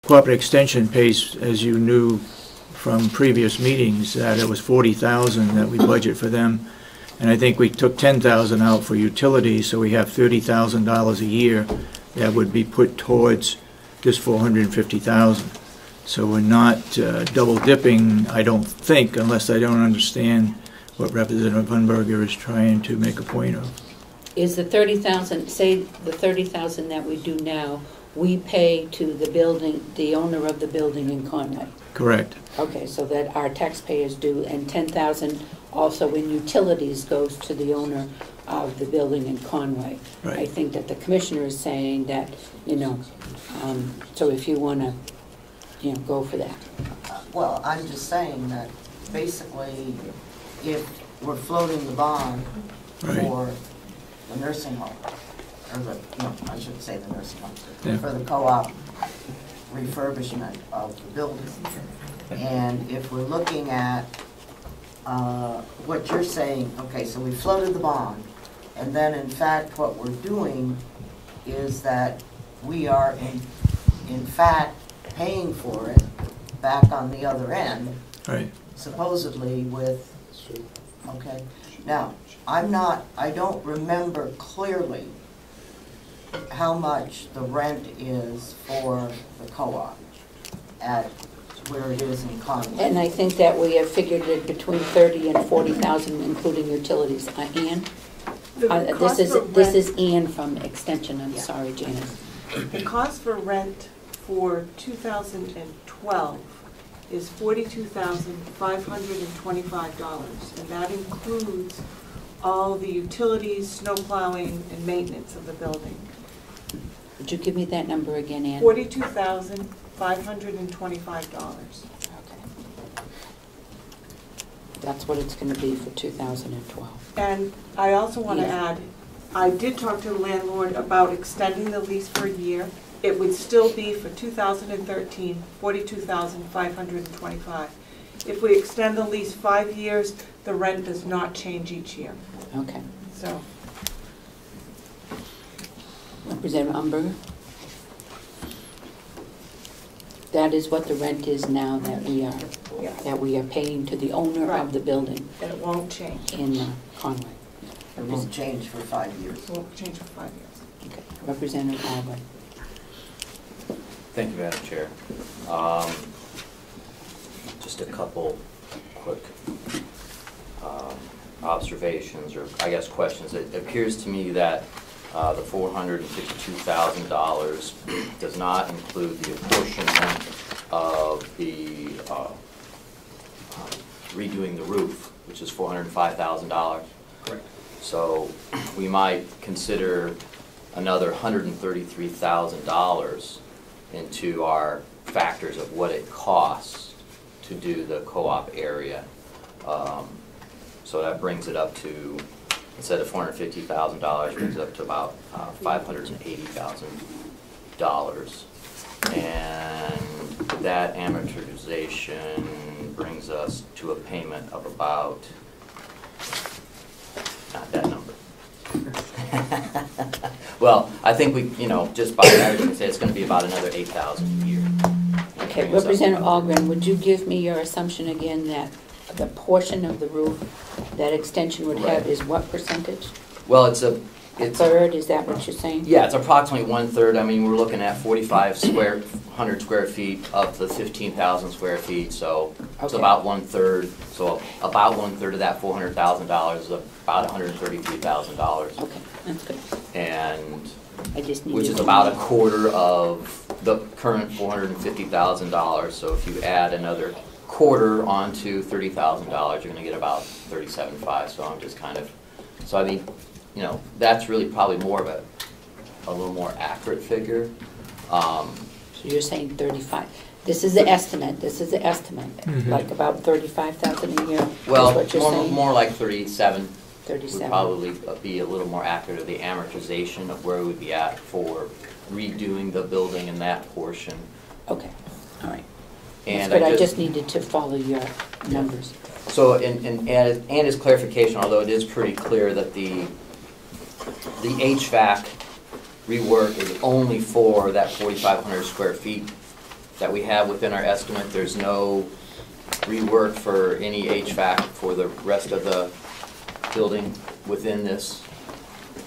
Cooperative Extension pays, as you knew from previous meetings, that it was $40,000 that we budget for them. And I think we took $10,000 out for utilities, so we have $30,000 a year that would be put towards this $450,000. So we're not double dipping, I don't think, unless I don't understand what Representative Hunberger is trying to make a point of. Is the 30,000, say the 30,000 that we do now, we pay to the building, the owner of the building in Conway? Correct. Okay, so that our taxpayers do, and 10,000 also in utilities goes to the owner of the building in Conway. Right. I think that the commissioner is saying that, you know, so if you want to, you know, go for that. Well, I'm just saying that basically if we're floating the bond for the nursing home, or the, no, I shouldn't say the nursing home, for the co-op refurbishment of the building. And if we're looking at what you're saying, okay, so we floated the bond, and then in fact what we're doing is that we are in fact paying for it back on the other end, supposedly with, okay. Now, I don't remember clearly how much the rent is for the co-op at where it is in Conway. And I think that we have figured it between 30 and 40,000, including utilities. Ann? This is Ann from Extension. I'm sorry, Janice. The cost for rent for 2012 is $42,525, and that includes all the utilities, snow plowing, and maintenance of the building. Would you give me that number again, Ann? $42,525. Okay. That's what it's going to be for 2012. And I also want to add, I did talk to the landlord about extending the lease for a year. It would still be for 2013, $42,525. If we extend the lease 5 years, the rent does not change each year. Okay. So, Representative Umberger? That is what the rent is now that we are paying to the owner of the building. And it won't change. In Conway. It won't change for 5 years. It won't change for 5 years. Okay. Representative Albright. Thank you, Madam Chair. Just a couple quick observations, or I guess questions. It appears to me that the $452,000 does not include the apportionment of the redoing the roof, which is $405,000. Correct. So we might consider another $133,000 into our factors of what it costs to do the co-op area. So that brings it up to, instead of $450,000, brings it up to about $580,000. And that amortization brings us to a payment of about, not that number. Well, I think we, you know, just by average, we can say it's going to be about another $8,000 a year. Okay, Representative Algren, would you give me your assumption again that the portion of the roof that Extension would have is what percentage? Well, it's a third, is that what you're saying? Yeah, it's approximately 1/3. I mean, we're looking at 4,500 square feet of the 15,000 square feet, so it's about 1/3. So about 1/3 of that $400,000 is about $133,000. Okay, that's good. And I just need which is about a quarter of the current $450,000. So if you add another quarter onto $30,000, you're going to get about $37,500. So I'm just kind of, so I mean, you know, that's really probably more of a little more accurate figure. So you're saying 35. This is the estimate. This is the estimate. Like about 35,000 a year. Well, what you're saying? more like 37. 37. Would probably be a little more accurate of the amortization of where we would be at for redoing the building in that portion. Okay. All right. And but I just needed to follow your numbers. So, and as clarification, although it is pretty clear that the HVAC rework is only for that 4,500 square feet that we have within our estimate. There's no rework for any HVAC for the rest of the building within this.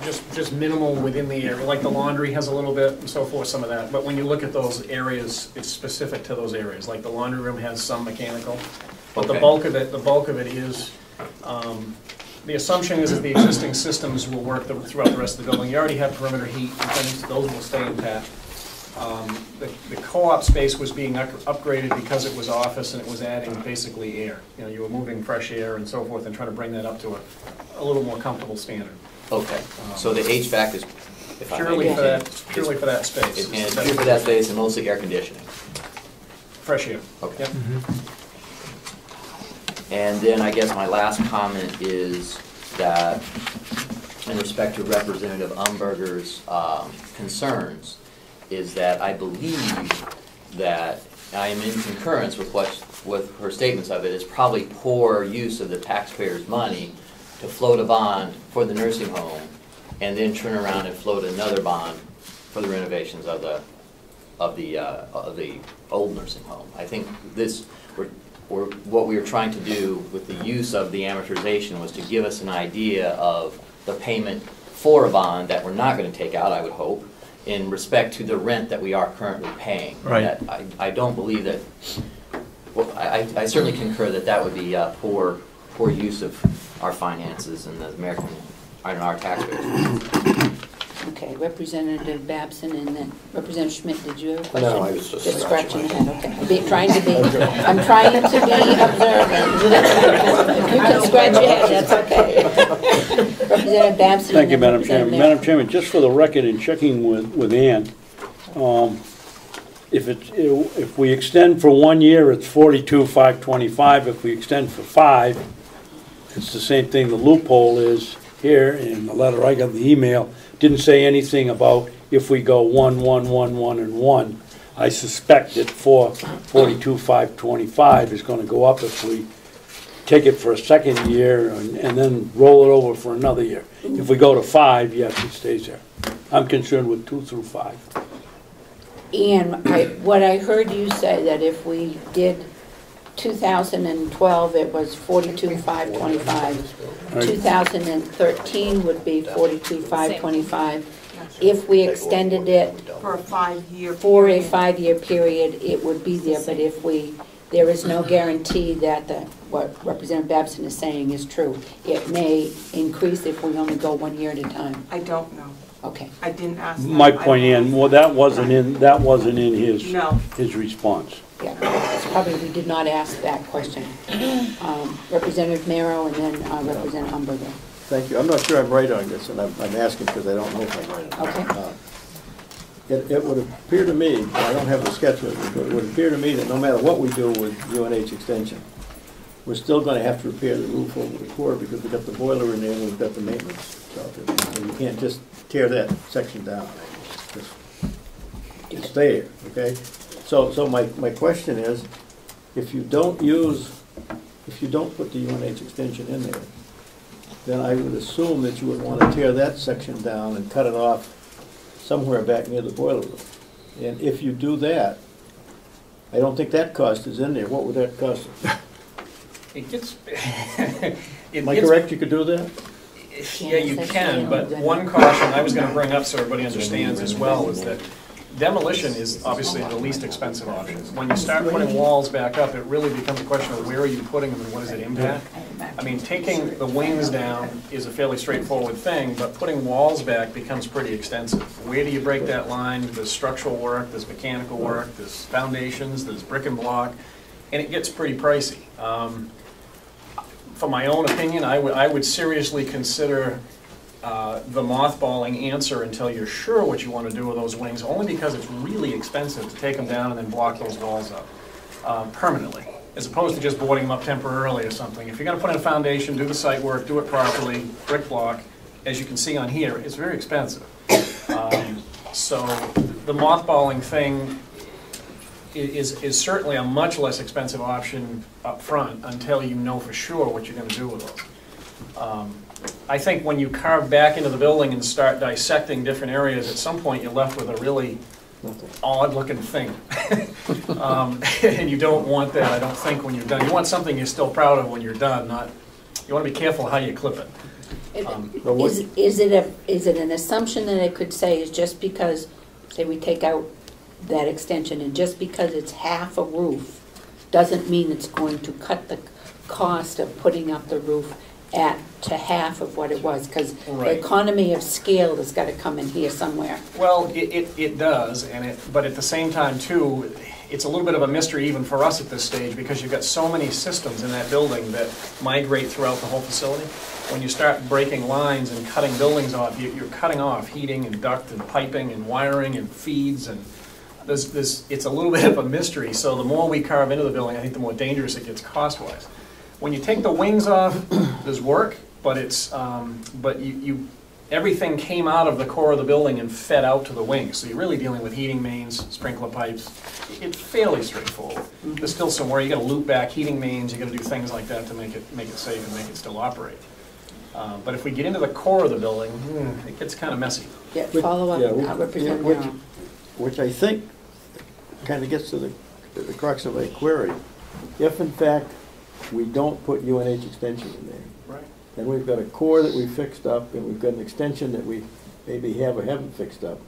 Just minimal within the area, like the laundry has a little bit and so forth, some of that. But when you look at those areas, it's specific to those areas. Like the laundry room has some mechanical, but the Okay. bulk of it is, the assumption is that the existing systems will work throughout the rest of the building. You already have perimeter heat and things, those will stay intact. The co-op space was being upgraded because it was office and it was adding basically air. You know, you were moving fresh air and so forth and trying to bring that up to a little more comfortable standard. Okay, so the HVAC is, if I may Purely for mention, that, purely for that space. and it's pure for that space and mostly air conditioning. Fresh air. Okay. Yep. And then I guess my last comment is that in respect to Representative Umberger's concerns, is that I believe that I am in concurrence with her statements of it. It's probably poor use of the taxpayers' money to float a bond for the nursing home and then turn around and float another bond for the renovations of the old nursing home. I think what we were trying to do with the use of the amortization was to give us an idea of the payment for a bond that we're not going to take out, I would hope, in respect to the rent that we are currently paying. Right. That I don't believe that, well, I certainly concur that that would be poor use of our finances and the American, and our taxpayers. Okay, Representative Babson and then Representative Schmidt, did you have a question? No, I was just scratching your head, okay. I'm trying to be observant. If you can scratch your head, that's okay. Representative Babson. Thank you, and then Madam Chairman. Representative Madam Chairman, just for the record, in checking with Ann, if we extend for 1 year, it's 42,525. If we extend for 5, it's the same thing. The loophole is here in the letter I got, the email, didn't say anything about if we go 1, 1, 1, 1, and 1. I suspect that for 42,525 is going to go up if we take it for a second year and then roll it over for another year. If we go to 5, yes, it stays there. I'm concerned with 2 through 5. Ian, what I heard you say, that if we did 2012, it was 42,525. 2013 would be 42,525. If we extended it For a 5-year period. for a 5-year period, it would be there, but if there is no guarantee that what Representative Babson is saying is true. It may increase if we only go 1 year at a time. I don't know. Okay. I didn't ask that. My point, Ann, well, that wasn't in his No. his response. Yeah, it's probably, we did not ask that question. Representative Marrow and then Representative Umberger. Thank you. I'm not sure I'm right on this, and I'm asking because I don't know if I'm right. Okay. It would appear to me, I don't have the sketch with me, but it would appear to me that no matter what we do with UNH extension, we're still going to have to repair the roof over the core because we've got the boiler in there and we've got the maintenance stuff. So you can't just tear that section down. Just stay here, okay? So my question is, if you don't put the UNH extension in there, then I would assume that you would want to tear that section down and cut it off somewhere back near the boiler room. And if you do that, I don't think that cost is in there. What would that cost us? It gets. Am I correct, you could do that? Yeah, you can, but one caution I was going to bring up so everybody understands as well is that demolition is obviously the least expensive option. When you start putting walls back up, it really becomes a question of where are you putting them and what does it impact? I mean, taking the wings down is a fairly straightforward thing, but putting walls back becomes pretty extensive. Where do you break that line? There's structural work, there's mechanical work, there's foundations, there's brick and block, and it gets pretty pricey. For my own opinion, I would seriously consider the mothballing answer until you're sure what you want to do with those wings, only because it's really expensive to take them down and then block those walls up permanently, as opposed to just boarding them up temporarily or something. If you're going to put in a foundation, do the site work, do it properly, brick block, as you can see on here, it's very expensive. So the mothballing thing is certainly a much less expensive option up front until you know for sure what you're going to do with those. I think when you carve back into the building and start dissecting different areas, at some point you're left with a really odd-looking thing. And you don't want that, I don't think, when you're done. You want something you're still proud of when you're done, not, you want to be careful how you clip it. Is it an assumption that I could say is just because, say we take out that extension, and just because it's half a roof, doesn't mean it's going to cut the cost of putting up the roof to half of what it was, because the Right. economy of scale has got to come in here somewhere. Well, it does, but at the same time, too, it's a little bit of a mystery even for us at this stage, because you've got so many systems in that building that migrate throughout the whole facility. When you start breaking lines and cutting buildings off, you're cutting off heating and duct and piping and wiring and feeds, and it's a little bit of a mystery. So the more we carve into the building, I think the more dangerous it gets cost-wise. When you take the wings off, there's work, but everything came out of the core of the building and fed out to the wings. So you're really dealing with heating mains, sprinkler pipes. It's fairly straightforward. There's still some work. You got to loop back heating mains. You got to do things like that to make it safe and make it still operate. But if we get into the core of the building, it gets kind of messy. Yeah, follow up, Yeah, Representative which- Merrill. Which I think kind of gets to the crux of a query. If in fact we don't put UNH extension in there, Right. and we've got a core that we fixed up, and we've got an extension that we maybe have or haven't fixed up,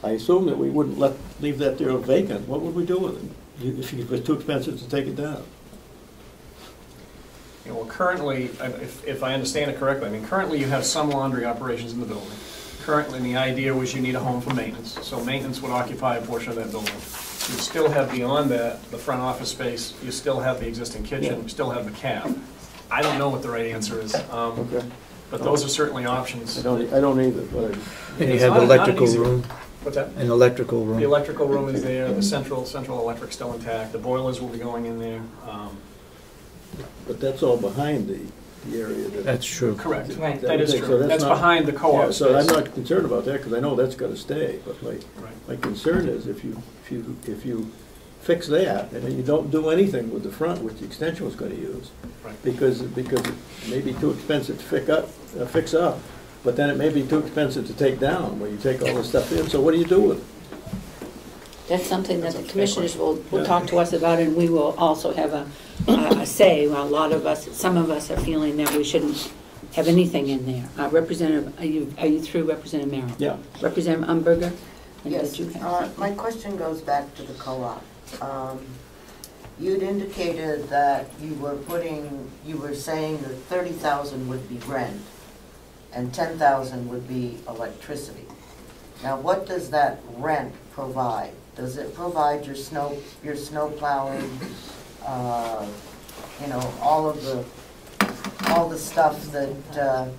I assume that we wouldn't leave that there vacant. What would we do with it if it was too expensive to take it down? Yeah, well, currently, if I understand it correctly, I mean, currently you have some laundry operations in the building. Currently, the idea was you need a home for maintenance, so maintenance would occupy a portion of that building. You still have beyond that, the front office space, you still have the existing kitchen, you still have the cab. I don't know what the right answer is, Okay. but those are certainly options. I don't either, but And you It's have not the an electrical easy one. room, What's that? an electrical The room. electrical room is there, the central electric's still intact, the boilers will be going in there. but that's all behind the area that. That's true. Correct, Right. that is So true. that's That's not- behind the co-op Yeah, space. so I'm not concerned about that, because I know that's gotta stay, but Right. my concern is if you fix that, and then you don't do anything with the front, which the extension was gonna use, Right. because it may be too expensive to fix up, but then it may be too expensive to take down, where you take all this stuff in, so what do you do with it? That's something that the That's a fair commissioners will Yeah. talk to us about, and we will also have a say. Well, a lot of us, some of us are feeling that we shouldn't have anything in there. Representative, are you through, Representative Merrill? Yeah. Representative Umberger? And Yes, did you have- my question goes back to the co-op. You'd indicated that you were saying that 30,000 would be rent and 10,000 would be electricity. Now, what does that rent provide? Does it provide your snow plowing, all the stuff that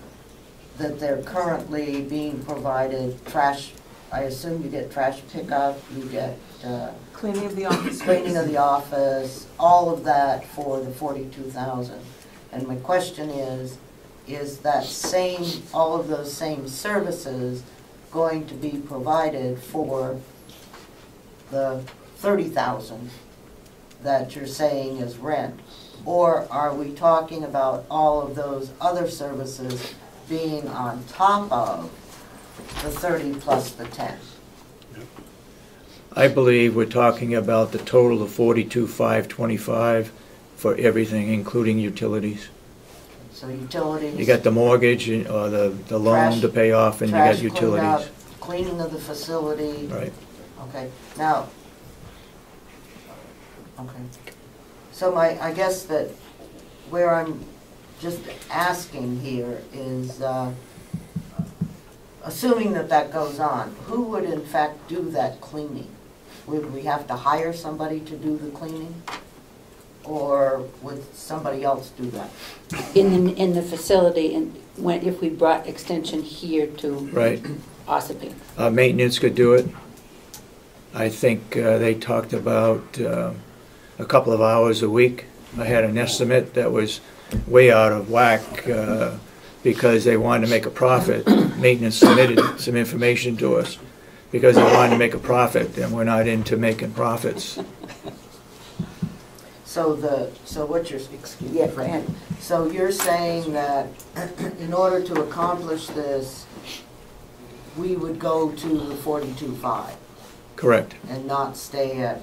they're currently being provided, trash? I assume you get trash pickup, you get Cleaning of the office. cleaning of the office, all of that for the 42,000. And my question is that all of those same services going to be provided for the 30,000 that you're saying is rent? Or are we talking about all of those other services being on top of the 30 plus the 10? I believe we're talking about the total of 42,525 for everything, including utilities. So utilities. You got the mortgage or the loan Trash- to pay off, and you got trash cleanup, utilities. cleaning of the facility. Right. Okay, now, okay. So I guess that where I'm just asking here is, assuming that goes on, who would in fact do that cleaning? Would we have to hire somebody to do the cleaning? Or would somebody else do that? In the facility, and if we brought extension here to Right. Ossipee? Maintenance could do it. I think they talked about a couple of hours a week. I had an estimate that was way out of whack because they wanted to make a profit. Maintenance submitted some information to us because they wanted to make a profit, and we're not into making profits. So what you're, excuse me, Yeah, go ahead. so you're saying that in order to accomplish this, we would go to the 42.5? Correct. and not stay at